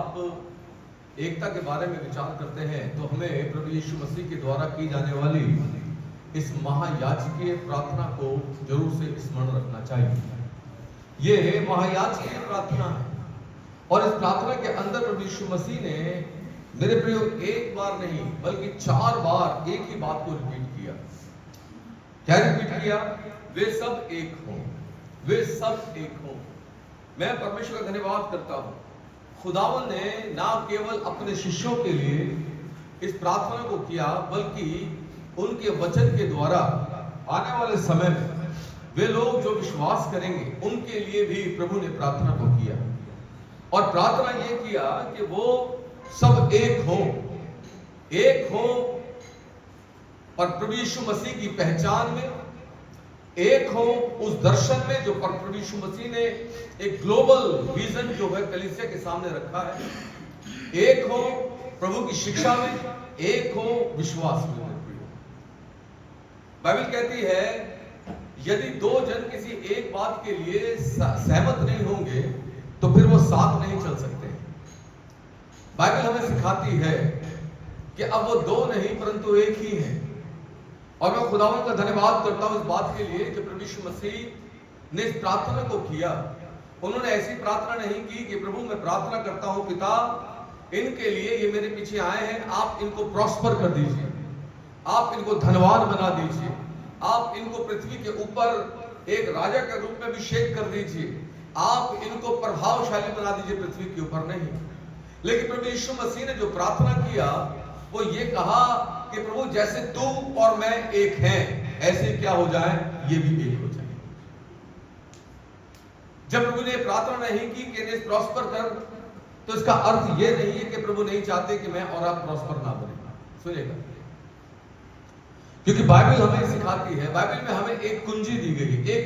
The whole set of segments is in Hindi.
आप एकता के बारे में विचार करते हैं तो हमें प्रभु यीशु मसीह के द्वारा की जाने वाली इस महायाजकीय प्रार्थना को जरूर से स्मरण रखना चाहिए। ये महायाजकीय प्रार्थना है और इस प्रार्थना के अंदर प्रभु यीशु मसीह ने मेरे प्रियो एक बार नहीं बल्कि 4 बार एक ही बात को रिपीट किया। क्या रिपीट किया? वे सब एक हों, वे सब एक हों। मैं परमेश्वर का धन्यवाद करता हूं, खुदावन ने ना केवल अपने शिष्यों के लिए इस प्रार्थना को किया बल्कि उनके वचन के द्वारा आने वाले समय में वे लोग जो विश्वास करेंगे उनके लिए भी प्रभु ने प्रार्थना को किया और प्रार्थना ये किया कि वो सब एक हो, एक हो और प्रभु यीशु मसीह की पहचान में एक हो, उस दर्शन में जो प्रभु यीशु मसीह ने एक ग्लोबल विजन जो है कलीसिया के सामने रखा है, एक हो प्रभु की शिक्षा में, एक हो विश्वास में। बाइबल कहती है यदि 2 जन किसी एक बात के लिए सहमत नहीं होंगे तो फिर वो साथ नहीं चल सकते। बाइबल हमें सिखाती है कि अब वो 2 नहीं परंतु एक ही हैं और मैं खुदावन का धन्यवाद करता हूं इस बात के लिए कि प्रभु यीशु मसीह ने इस प्रार्थना को किया। उन्होंने ऐसी प्रार्थना नहीं की कि प्रभु मैं प्रार्थना करता हूं पिता इनके लिए, ये मेरे पीछे आए हैं, आप इनको प्रॉस्पर कर दीजिए, आप इनको धनवान बना दीजिए, आप इनको पृथ्वी के ऊपर एक राजा के रूप में अभिषेक कर दीजिए, आप इनको प्रभावशाली बना दीजिए पृथ्वी के ऊपर। नहीं, लेकिन प्रभु यीशु मसीह ने जो प्रार्थना किया वो ये कहा कि प्रभु जैसे तू और मैं एक हैं ऐसे क्या हो जाए, ये भी एक हो जाए। जब प्रभु ने प्रार्थना नहीं की कि इन्हें प्रॉस्पर कर, तो इसका अर्थ ये नहीं है कि प्रभु नहीं चाहते कि मैं और आप प्रॉस्पर ना बने। सुनिएगा, क्योंकि बाइबल हमें सिखाती है, बाइबल में हमें एक कुंजी दी गई है, एक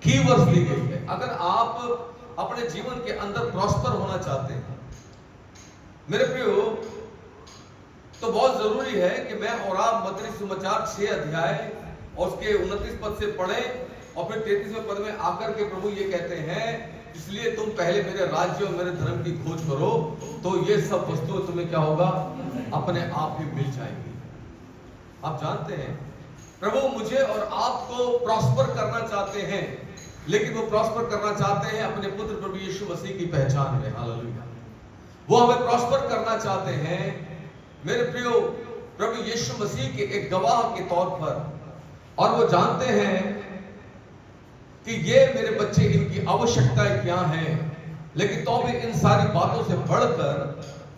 कीवर्ड दी गई है। अगर आप अपने जीवन के अंदर प्रॉस्पर होना चाहते हैं मेरे प्रियो, तो बहुत जरूरी है कि मैं और आप मत्ती सुसमाचार 6 अध्याय और उसके 29 पद से पढ़ें और फिर 33वें पद में आकर के प्रभु ये कहते हैं इसलिए तुम पहले मेरे राज्य और मेरे धर्म की खोज करो तो ये सब वस्तुएं तुम्हें क्या होगा, अपने आप ही मिल जाएंगी। आप जानते हैं प्रभु मुझे और आपको प्रॉस्पर करना चाहते हैं, लेकिन वो प्रॉस्पर करना चाहते हैं अपने पुत्र प्रभु यीशु मसीह की पहचान में। हालेलुया। वो हमें प्रॉस्पर करना चाहते हैं मेरे प्रियो प्रभु यीशु मसीह के एक गवाह के तौर पर, और वो जानते हैं कि ये मेरे बच्चे इनकी आवश्यकताएं क्या हैं, लेकिन तो भी इन सारी बातों से बढ़कर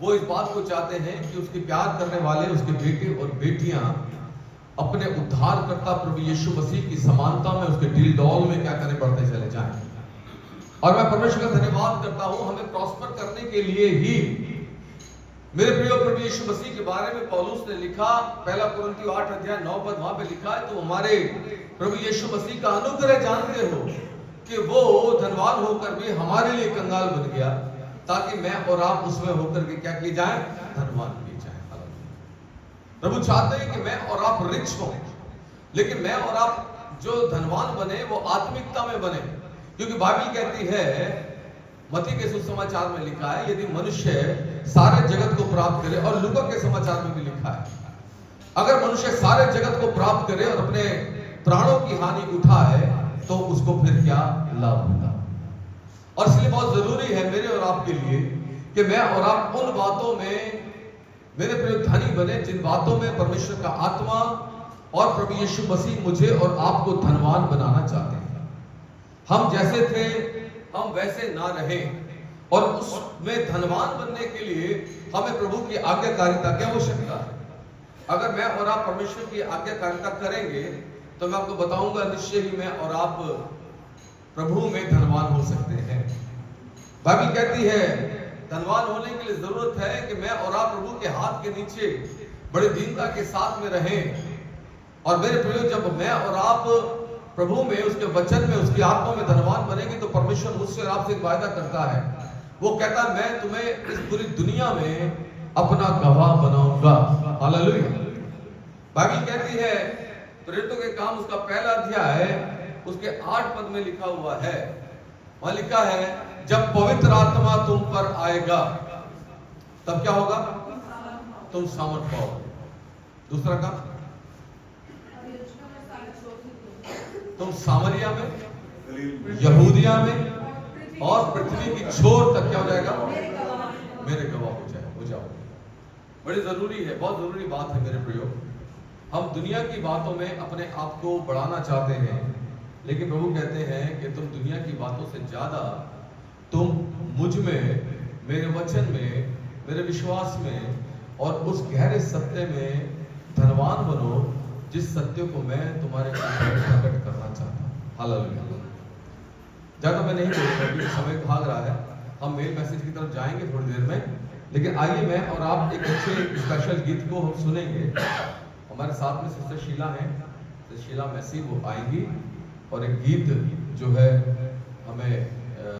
वो इस बात को चाहते हैं कि उसके प्यार करने वाले उसके बेटे और बेटियां अपने उद्धारकर्ता प्रभु यीशु मसीह की समानता में, उसके दिल डौल में क्या करें, बढ़ते चले जाएं। और मैं परमेश्वर का धन्यवाद करता हूं, हमें प्रॉस्पर करने के लिए ही मेरे प्रिय प्रभु यीशु मसीह के बारे में पौलुस ने लिखा, 1 कुरिन्थियों 8 अध्याय 9 पद वहां पे लिखा है, तो हमारे प्रभु यीशु मसीह का अनुग्रह जानते हो कि वो धनवान होकर भी हमारे लिए कंगाल बन गया ताकि मैं और आप उसमें होकर के क्या किए जाए, धनवान किए जाए। प्रभु चाहते हैं कि मैं और आप रिच हो, लेकिन मैं और आप जो धनवान बने वो आत्मिकता में बने, क्योंकि बाइबल कहती है मत्ती के सुसमाचार में लिखा है यदि मनुष्य सारे जगत को प्राप्त करे, और लूका के समाचार में भी लिखा है अगर मनुष्य सारे जगत को प्राप्त करे और अपने प्राणों की हानि उठाए तो उसको फिर क्या लाभ होगा। और इसलिए बहुत जरूरी है मेरे और आपके लिए कि मैं और आप उन बातों में मेरे प्रिय धनी बने जिन बातों में परमेश्वर का आत्मा और प्रभु यीशु मसीह मुझे और आपको धनवान बनाना चाहते हैं। हम जैसे थे हम वैसे ना रहे, और उसमें धनवान बनने के लिए हमें प्रभु की आज्ञाकारिता की आवश्यकता है। अगर मैं और आप परमेश्वर की आज्ञाकारिता करेंगे तो मैं आपको बताऊंगा निश्चय ही मैं और आप प्रभु में धनवान हो सकते हैं। बाइबल कहती है धनवान होने के लिए जरूरत है कि मैं और आप प्रभु के हाथ के नीचे बड़ी दीनता के साथ में रहें। और मेरे प्रिय जब मैं और आप प्रभु में, उसके वचन में, उसकी आत्मा में धनवान बनेंगे तो परमेश्वर मुझसे और आपसे एक वायदा करता है। वो कहता है मैं तुम्हें इस पूरी दुनिया में अपना गवाह बनाऊंगा। हालेलुया। बाइबल कहती है प्रेरितों के काम उसका 1 अध्याय उसके 8 पद में लिखा हुआ है, वहां लिखा है जब पवित्र आत्मा तुम पर आएगा तब क्या होगा? तुम सामर्थ पाओगे। दूसरा काम, तुम सामरिया में, यहूदिया में और पृथ्वी की छोर तक क्या हो जाएगा? मेरे गवाह हो जाओगे। बड़ी जरूरी है, बहुत जरूरी बात है मेरे प्रियो। हम दुनिया की बातों में अपने आप को बढ़ाना चाहते हैं, लेकिन प्रभु कहते हैं कि तुम दुनिया की बातों से ज्यादा तुम मुझ में, मेरे वचन में, मेरे विश्वास में और उस गहरे सत्य में धनवान बनो जिस सत्य को मैं तुम्हारे सामने प्रकट करना चाहता हूँ। हालेलुया। ज्यादा मैं नहीं बोलूंगा क्योंकि समय भाग रहा है। हम मेल मैसेज की तरफ जाएंगे थोड़ी देर में, लेकिन आइए मैं और आप एक अच्छे स्पेशल गीत को हम सुनेंगे। हमारे साथ में सिस्टर शीला हैं, सिस्टर शीला मैसी, वो आएंगी और एक गीत जो है हमें